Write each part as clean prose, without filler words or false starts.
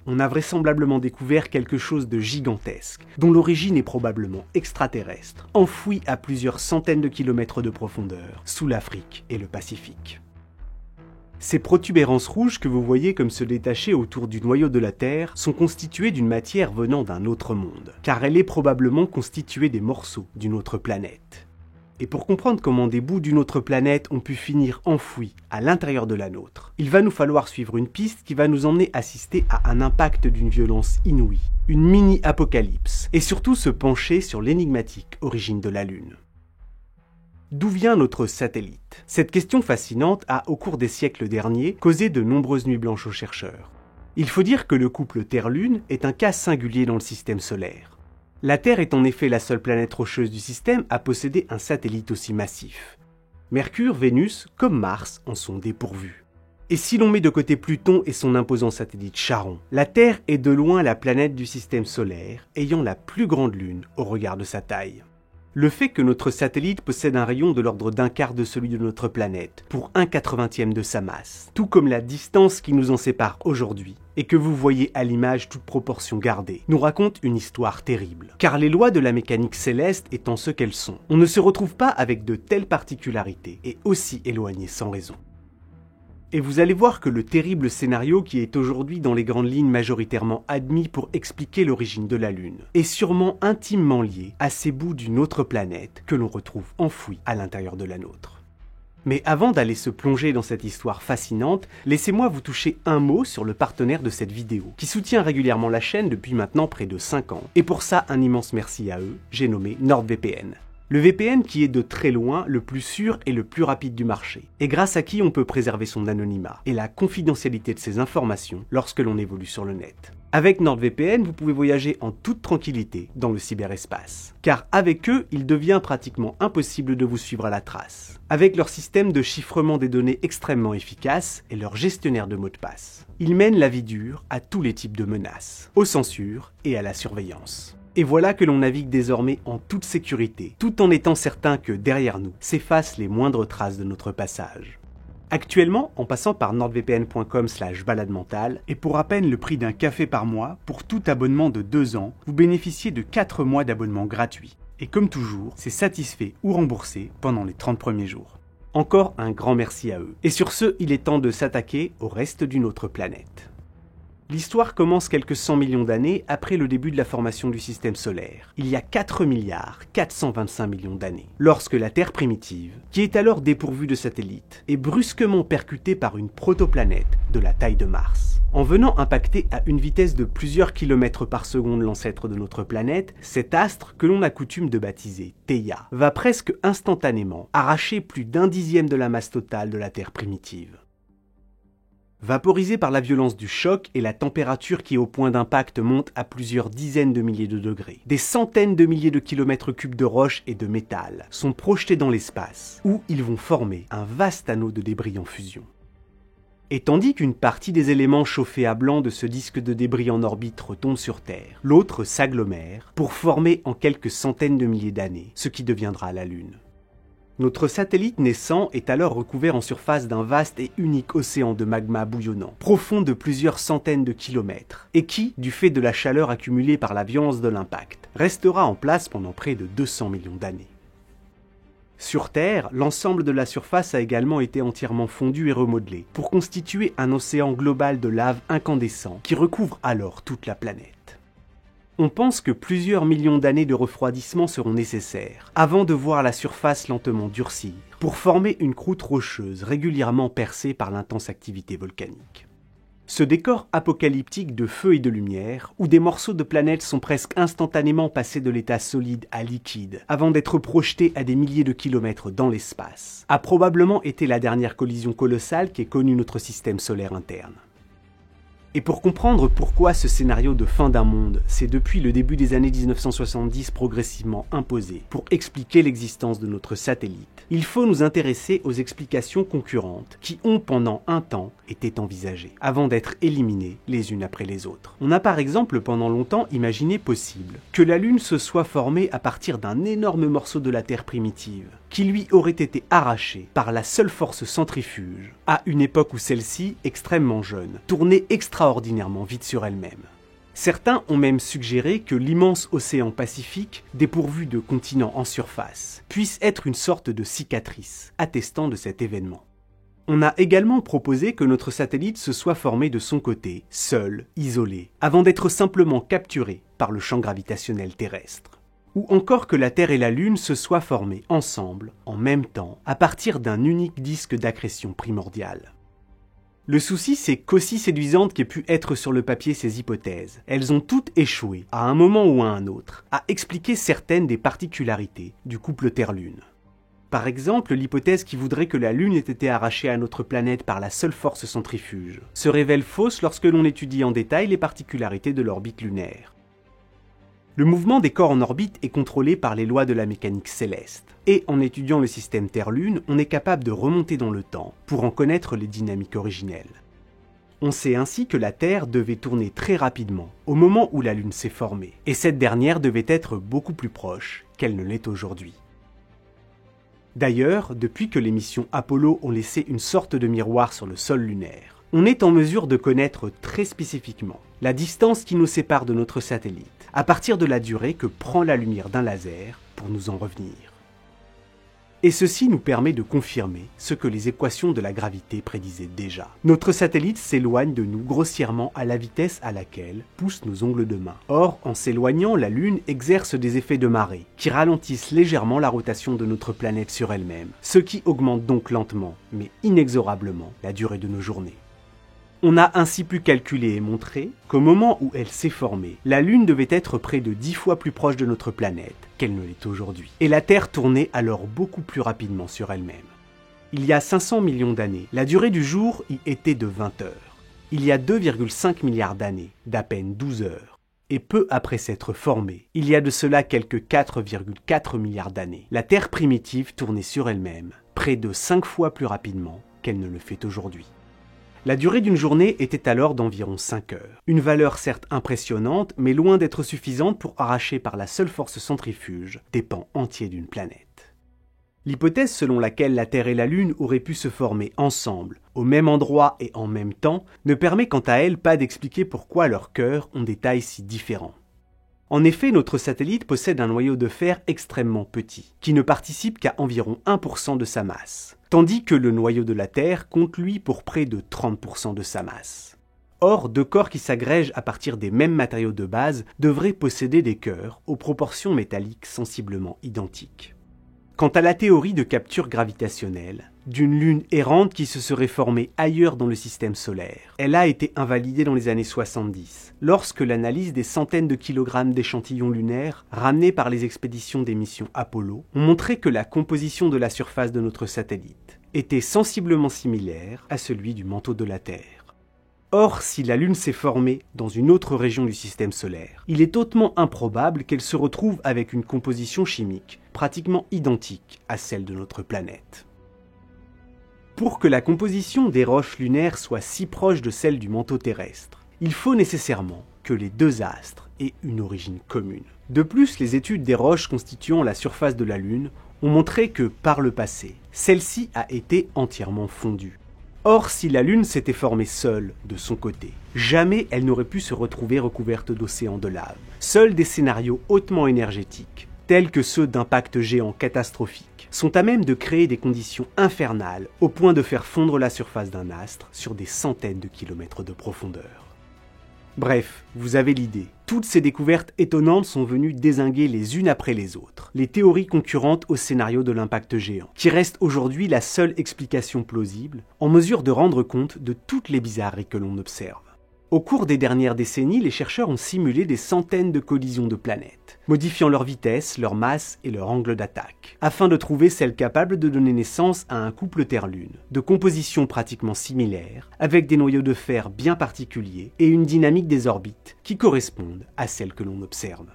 on a vraisemblablement découvert quelque chose de gigantesque, dont l'origine est probablement extraterrestre, enfoui à plusieurs centaines de kilomètres de profondeur, sous l'Afrique et le Pacifique. Ces protubérances rouges que vous voyez comme se détacher autour du noyau de la Terre sont constituées d'une matière venant d'un autre monde, car elle est probablement constituée des morceaux d'une autre planète. Et pour comprendre comment des bouts d'une autre planète ont pu finir enfouis à l'intérieur de la nôtre, il va nous falloir suivre une piste qui va nous emmener assister à un impact d'une violence inouïe, une mini-apocalypse, et surtout se pencher sur l'énigmatique origine de la Lune. D'où vient notre satellite? Cette question fascinante a, au cours des siècles derniers, causé de nombreuses nuits blanches aux chercheurs. Il faut dire que le couple Terre-Lune est un cas singulier dans le système solaire. La Terre est en effet la seule planète rocheuse du système à posséder un satellite aussi massif. Mercure, Vénus, comme Mars, en sont dépourvus. Et si l'on met de côté Pluton et son imposant satellite Charon, la Terre est de loin la planète du système solaire ayant la plus grande lune au regard de sa taille. Le fait que notre satellite possède un rayon de l'ordre d'un quart de celui de notre planète, pour 1/80e de sa masse, tout comme la distance qui nous en sépare aujourd'hui, et que vous voyez à l'image toute proportion gardée, nous raconte une histoire terrible. Car les lois de la mécanique céleste étant ce qu'elles sont, on ne se retrouve pas avec de telles particularités, et aussi éloignées sans raison. Et vous allez voir que le terrible scénario qui est aujourd'hui dans les grandes lignes majoritairement admis pour expliquer l'origine de la Lune est sûrement intimement lié à ces bouts d'une autre planète que l'on retrouve enfouis à l'intérieur de la nôtre. Mais avant d'aller se plonger dans cette histoire fascinante, laissez-moi vous toucher un mot sur le partenaire de cette vidéo, qui soutient régulièrement la chaîne depuis maintenant près de 5 ans. Et pour ça, un immense merci à eux, j'ai nommé NordVPN. Le VPN qui est de très loin le plus sûr et le plus rapide du marché, et grâce à qui on peut préserver son anonymat et la confidentialité de ses informations lorsque l'on évolue sur le net. Avec NordVPN, vous pouvez voyager en toute tranquillité dans le cyberespace. Car avec eux, il devient pratiquement impossible de vous suivre à la trace. Avec leur système de chiffrement des données extrêmement efficace et leur gestionnaire de mots de passe. Ils mènent la vie dure à tous les types de menaces, aux censures et à la surveillance. Et voilà que l'on navigue désormais en toute sécurité, tout en étant certain que derrière nous s'effacent les moindres traces de notre passage. Actuellement, en passant par nordvpn.com/baladementale, et pour à peine le prix d'un café par mois, pour tout abonnement de 2 ans, vous bénéficiez de 4 mois d'abonnement gratuit. Et comme toujours, c'est satisfait ou remboursé pendant les 30 premiers jours. Encore un grand merci à eux. Et sur ce, il est temps de s'attaquer au reste d'une autre planète. L'histoire commence quelques 100 millions d'années après le début de la formation du système solaire, il y a 4 milliards 425 millions d'années, lorsque la Terre primitive, qui est alors dépourvue de satellites, est brusquement percutée par une protoplanète de la taille de Mars. En venant impacter à une vitesse de plusieurs kilomètres par seconde l'ancêtre de notre planète, cet astre, que l'on a coutume de baptiser Theia, va presque instantanément arracher plus d'un dixième de la masse totale de la Terre primitive. Vaporisé par la violence du choc et la température qui au point d'impact monte à plusieurs dizaines de milliers de degrés, des centaines de milliers de kilomètres cubes de roches et de métal sont projetés dans l'espace, où ils vont former un vaste anneau de débris en fusion. Et tandis qu'une partie des éléments chauffés à blanc de ce disque de débris en orbite retombe sur Terre, l'autre s'agglomère pour former en quelques centaines de milliers d'années ce qui deviendra la Lune. Notre satellite naissant est alors recouvert en surface d'un vaste et unique océan de magma bouillonnant, profond de plusieurs centaines de kilomètres, et qui, du fait de la chaleur accumulée par la violence de l'impact, restera en place pendant près de 200 millions d'années. Sur Terre, l'ensemble de la surface a également été entièrement fondu et remodelé, pour constituer un océan global de lave incandescent qui recouvre alors toute la planète. On pense que plusieurs millions d'années de refroidissement seront nécessaires, avant de voir la surface lentement durcir, pour former une croûte rocheuse régulièrement percée par l'intense activité volcanique. Ce décor apocalyptique de feu et de lumière, où des morceaux de planètes sont presque instantanément passés de l'état solide à liquide, avant d'être projetés à des milliers de kilomètres dans l'espace, a probablement été la dernière collision colossale qu'ait connue notre système solaire interne. Et pour comprendre pourquoi ce scénario de fin d'un monde s'est depuis le début des années 1970 progressivement imposé pour expliquer l'existence de notre satellite, il faut nous intéresser aux explications concurrentes qui ont pendant un temps été envisagées, avant d'être éliminées les unes après les autres. On a par exemple pendant longtemps imaginé possible que la Lune se soit formée à partir d'un énorme morceau de la Terre primitive, qui lui aurait été arrachée par la seule force centrifuge, à une époque où celle-ci, extrêmement jeune, tournait extraordinairement vite sur elle-même. Certains ont même suggéré que l'immense océan Pacifique, dépourvu de continents en surface, puisse être une sorte de cicatrice, attestant de cet événement. On a également proposé que notre satellite se soit formé de son côté, seul, isolé, avant d'être simplement capturé par le champ gravitationnel terrestre. Ou encore que la Terre et la Lune se soient formées ensemble, en même temps, à partir d'un unique disque d'accrétion primordial. Le souci, c'est qu'aussi séduisantes qu'aient pu être sur le papier ces hypothèses, elles ont toutes échoué, à un moment ou à un autre, à expliquer certaines des particularités du couple Terre-Lune. Par exemple, l'hypothèse qui voudrait que la Lune ait été arrachée à notre planète par la seule force centrifuge se révèle fausse lorsque l'on étudie en détail les particularités de l'orbite lunaire. Le mouvement des corps en orbite est contrôlé par les lois de la mécanique céleste, et en étudiant le système Terre-Lune, on est capable de remonter dans le temps pour en connaître les dynamiques originelles. On sait ainsi que la Terre devait tourner très rapidement au moment où la Lune s'est formée, et cette dernière devait être beaucoup plus proche qu'elle ne l'est aujourd'hui. D'ailleurs, depuis que les missions Apollo ont laissé une sorte de miroir sur le sol lunaire, on est en mesure de connaître très spécifiquement la distance qui nous sépare de notre satellite, à partir de la durée que prend la lumière d'un laser pour nous en revenir. Et ceci nous permet de confirmer ce que les équations de la gravité prédisaient déjà. Notre satellite s'éloigne de nous grossièrement à la vitesse à laquelle poussent nos ongles de main. Or, en s'éloignant, la Lune exerce des effets de marée, qui ralentissent légèrement la rotation de notre planète sur elle-même, ce qui augmente donc lentement, mais inexorablement, la durée de nos journées. On a ainsi pu calculer et montrer qu'au moment où elle s'est formée, la Lune devait être près de 10 fois plus proche de notre planète qu'elle ne l'est aujourd'hui. Et la Terre tournait alors beaucoup plus rapidement sur elle-même. Il y a 500 millions d'années, la durée du jour y était de 20 heures. Il y a 2,5 milliards d'années, d'à peine 12 heures. Et peu après s'être formée, il y a de cela quelques 4,4 milliards d'années, la Terre primitive tournait sur elle-même, près de 5 fois plus rapidement qu'elle ne le fait aujourd'hui. La durée d'une journée était alors d'environ 5 heures. Une valeur certes impressionnante, mais loin d'être suffisante pour arracher par la seule force centrifuge des pans entiers d'une planète. L'hypothèse selon laquelle la Terre et la Lune auraient pu se former ensemble, au même endroit et en même temps, ne permet quant à elle pas d'expliquer pourquoi leurs cœurs ont des tailles si différentes. En effet, notre satellite possède un noyau de fer extrêmement petit, qui ne participe qu'à environ 1% de sa masse, tandis que le noyau de la Terre compte lui pour près de 30% de sa masse. Or, deux corps qui s'agrègent à partir des mêmes matériaux de base devraient posséder des cœurs aux proportions métalliques sensiblement identiques. Quant à la théorie de capture gravitationnelle, d'une lune errante qui se serait formée ailleurs dans le système solaire, elle a été invalidée dans les années 70, lorsque l'analyse des centaines de kilogrammes d'échantillons lunaires ramenés par les expéditions des missions Apollo ont montré que la composition de la surface de notre satellite était sensiblement similaire à celui du manteau de la Terre. Or, si la Lune s'est formée dans une autre région du système solaire, il est hautement improbable qu'elle se retrouve avec une composition chimique pratiquement identique à celle de notre planète. Pour que la composition des roches lunaires soit si proche de celle du manteau terrestre, il faut nécessairement que les deux astres aient une origine commune. De plus, les études des roches constituant la surface de la Lune ont montré que, par le passé, celle-ci a été entièrement fondue. Or, si la Lune s'était formée seule, de son côté, jamais elle n'aurait pu se retrouver recouverte d'océans de lave. Seuls des scénarios hautement énergétiques, tels que ceux d'impacts géants catastrophiques, sont à même de créer des conditions infernales au point de faire fondre la surface d'un astre sur des centaines de kilomètres de profondeur. Bref, vous avez l'idée. Toutes ces découvertes étonnantes sont venues dézinguer les unes après les autres les théories concurrentes au scénario de l'impact géant, qui reste aujourd'hui la seule explication plausible, en mesure de rendre compte de toutes les bizarreries que l'on observe. Au cours des dernières décennies, les chercheurs ont simulé des centaines de collisions de planètes, modifiant leur vitesse, leur masse et leur angle d'attaque, afin de trouver celle capable de donner naissance à un couple Terre-Lune, de composition pratiquement similaire, avec des noyaux de fer bien particuliers et une dynamique des orbites qui correspondent à celle que l'on observe.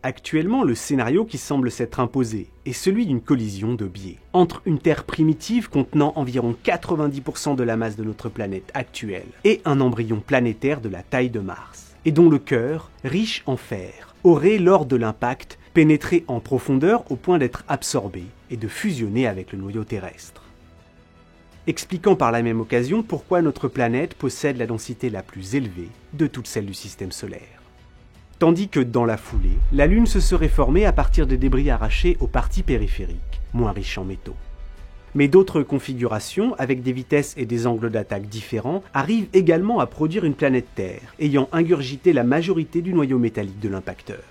Actuellement, le scénario qui semble s'être imposé est celui d'une collision de biais entre une Terre primitive contenant environ 90% de la masse de notre planète actuelle et un embryon planétaire de la taille de Mars, et dont le cœur, riche en fer, aurait, lors de l'impact, pénétré en profondeur au point d'être absorbé et de fusionner avec le noyau terrestre. Expliquant par la même occasion pourquoi notre planète possède la densité la plus élevée de toutes celles du système solaire. Tandis que dans la foulée, la Lune se serait formée à partir des débris arrachés aux parties périphériques, moins riches en métaux. Mais d'autres configurations, avec des vitesses et des angles d'attaque différents, arrivent également à produire une planète Terre, ayant ingurgité la majorité du noyau métallique de l'impacteur.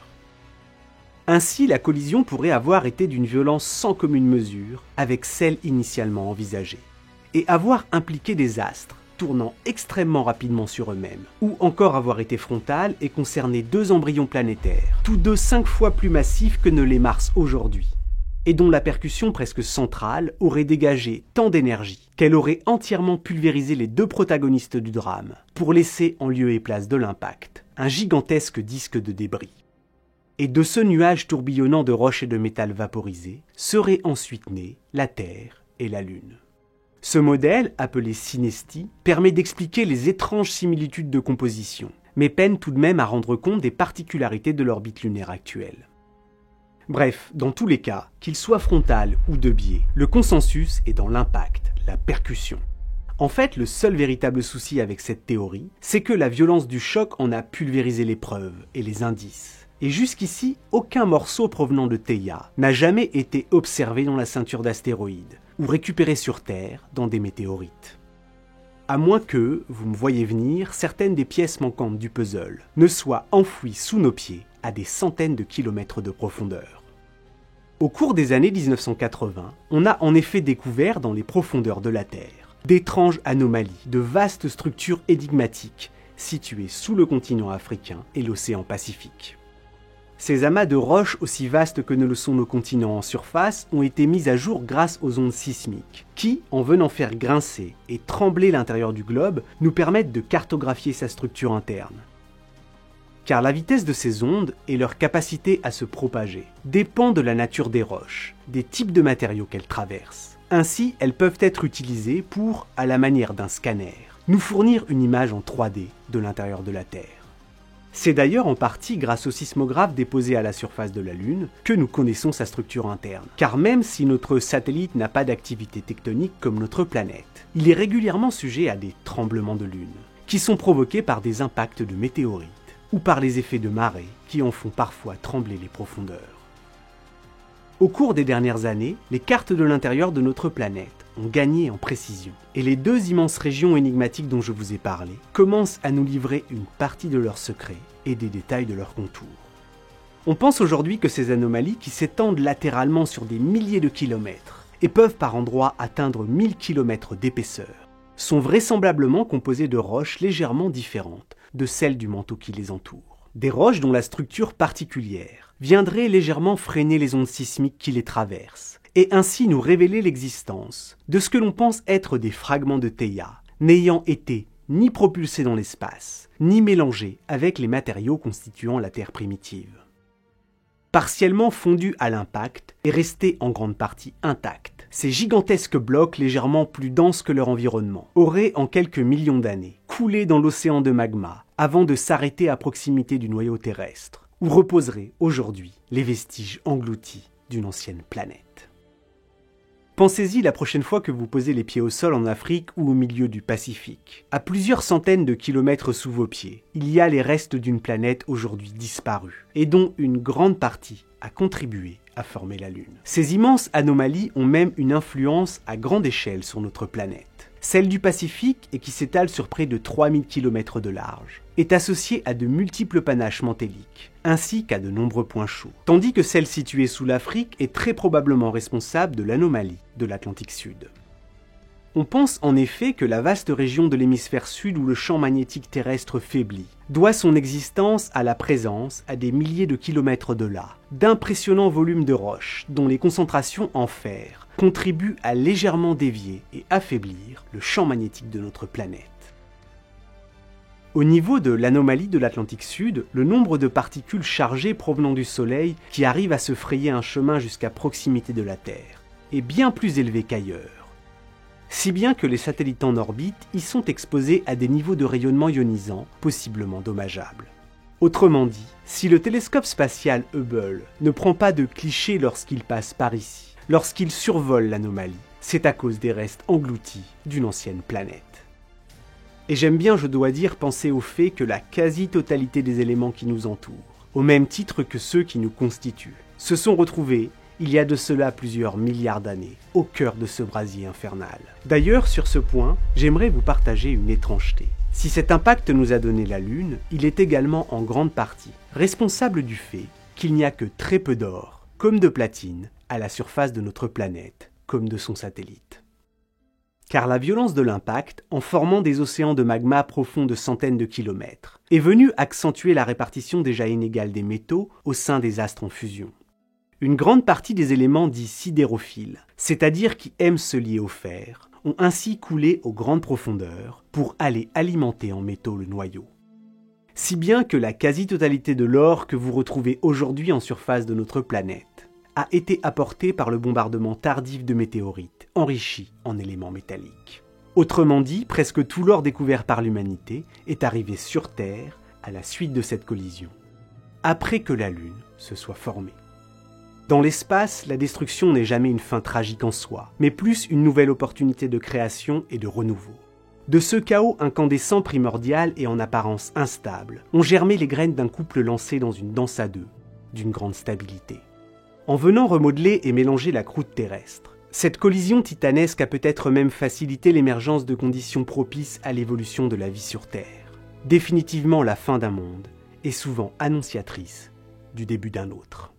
Ainsi, la collision pourrait avoir été d'une violence sans commune mesure avec celle initialement envisagée, et avoir impliqué des astres, tournant extrêmement rapidement sur eux-mêmes, ou encore avoir été frontale et concerné 2 embryons planétaires, tous deux 5 fois plus massifs que ne l'est Mars aujourd'hui, et dont la percussion presque centrale aurait dégagé tant d'énergie qu'elle aurait entièrement pulvérisé les 2 protagonistes du drame, pour laisser en lieu et place de l'impact un gigantesque disque de débris. Et de ce nuage tourbillonnant de roches et de métal vaporisés seraient ensuite nées la Terre et la Lune. Ce modèle, appelé synestie, permet d'expliquer les étranges similitudes de composition, mais peine tout de même à rendre compte des particularités de l'orbite lunaire actuelle. Bref, dans tous les cas, qu'il soit frontal ou de biais, le consensus est dans l'impact, la percussion. En fait, le seul véritable souci avec cette théorie, c'est que la violence du choc en a pulvérisé les preuves et les indices. Et jusqu'ici, aucun morceau provenant de Theia n'a jamais été observé dans la ceinture d'astéroïdes, ou récupéré sur Terre dans des météorites. À moins que, vous me voyez venir, certaines des pièces manquantes du puzzle ne soient enfouies sous nos pieds à des centaines de kilomètres de profondeur. Au cours des années 1980, on a en effet découvert dans les profondeurs de la Terre d'étranges anomalies, de vastes structures énigmatiques situées sous le continent africain et l'océan Pacifique. Ces amas de roches aussi vastes que ne le sont nos continents en surface ont été mis à jour grâce aux ondes sismiques, qui, en venant faire grincer et trembler l'intérieur du globe, nous permettent de cartographier sa structure interne. Car la vitesse de ces ondes et leur capacité à se propager dépend de la nature des roches, des types de matériaux qu'elles traversent. Ainsi, elles peuvent être utilisées pour, à la manière d'un scanner, nous fournir une image en 3D de l'intérieur de la Terre. C'est d'ailleurs en partie grâce au sismographe déposé à la surface de la Lune que nous connaissons sa structure interne. Car même si notre satellite n'a pas d'activité tectonique comme notre planète, il est régulièrement sujet à des tremblements de Lune, qui sont provoqués par des impacts de météorites, ou par les effets de marée qui en font parfois trembler les profondeurs. Au cours des dernières années, les cartes de l'intérieur de notre planète ont gagné en précision, et les 2 immenses régions énigmatiques dont je vous ai parlé commencent à nous livrer une partie de leurs secrets et des détails de leurs contours. On pense aujourd'hui que ces anomalies, qui s'étendent latéralement sur des milliers de kilomètres et peuvent par endroits atteindre 1000 km d'épaisseur, sont vraisemblablement composées de roches légèrement différentes de celles du manteau qui les entoure. Des roches dont la structure particulière viendrait légèrement freiner les ondes sismiques qui les traversent, et ainsi nous révéler l'existence de ce que l'on pense être des fragments de Theia, n'ayant été ni propulsés dans l'espace, ni mélangés avec les matériaux constituant la Terre primitive. Partiellement fondus à l'impact et restés en grande partie intacts, ces gigantesques blocs légèrement plus denses que leur environnement auraient en quelques millions d'années coulé dans l'océan de magma avant de s'arrêter à proximité du noyau terrestre, où reposeraient aujourd'hui les vestiges engloutis d'une ancienne planète. Pensez-y la prochaine fois que vous posez les pieds au sol en Afrique ou au milieu du Pacifique. À plusieurs centaines de kilomètres sous vos pieds, il y a les restes d'une planète aujourd'hui disparue, et dont une grande partie a contribué à former la Lune. Ces immenses anomalies ont même une influence à grande échelle sur notre planète. Celle du Pacifique, et qui s'étale sur près de 3000 km de large, est associée à de multiples panaches mantéliques, ainsi qu'à de nombreux points chauds, tandis que celle située sous l'Afrique est très probablement responsable de l'anomalie de l'Atlantique Sud. On pense en effet que la vaste région de l'hémisphère sud où le champ magnétique terrestre faiblit doit son existence à la présence, à des milliers de kilomètres de là, d'impressionnants volumes de roches dont les concentrations en fer contribuent à légèrement dévier et affaiblir le champ magnétique de notre planète. Au niveau de l'anomalie de l'Atlantique Sud, le nombre de particules chargées provenant du Soleil qui arrivent à se frayer un chemin jusqu'à proximité de la Terre est bien plus élevé qu'ailleurs, si bien que les satellites en orbite y sont exposés à des niveaux de rayonnement ionisant possiblement dommageables. Autrement dit, si le télescope spatial Hubble ne prend pas de clichés lorsqu'il passe par ici, lorsqu'il survole l'anomalie, c'est à cause des restes engloutis d'une ancienne planète. Et j'aime bien, je dois dire, penser au fait que la quasi-totalité des éléments qui nous entourent, au même titre que ceux qui nous constituent, se sont retrouvés, il y a de cela plusieurs milliards d'années, au cœur de ce brasier infernal. D'ailleurs, sur ce point, j'aimerais vous partager une étrangeté. Si cet impact nous a donné la Lune, il est également en grande partie responsable du fait qu'il n'y a que très peu d'or, comme de platine, à la surface de notre planète, comme de son satellite. Car la violence de l'impact, en formant des océans de magma profonds de centaines de kilomètres, est venue accentuer la répartition déjà inégale des métaux au sein des astres en fusion. Une grande partie des éléments dits sidérophiles, c'est-à-dire qui aiment se lier au fer, ont ainsi coulé aux grandes profondeurs pour aller alimenter en métaux le noyau. Si bien que la quasi-totalité de l'or que vous retrouvez aujourd'hui en surface de notre planète a été apportée par le bombardement tardif de météorites, enrichis en éléments métalliques. Autrement dit, presque tout l'or découvert par l'humanité est arrivé sur Terre à la suite de cette collision, après que la Lune se soit formée. Dans l'espace, la destruction n'est jamais une fin tragique en soi, mais plus une nouvelle opportunité de création et de renouveau. De ce chaos incandescent primordial et en apparence instable, ont germé les graines d'un couple lancé dans une danse à deux, d'une grande stabilité. En venant remodeler et mélanger la croûte terrestre, cette collision titanesque a peut-être même facilité l'émergence de conditions propices à l'évolution de la vie sur Terre. Définitivement la fin d'un monde, et souvent annonciatrice du début d'un autre.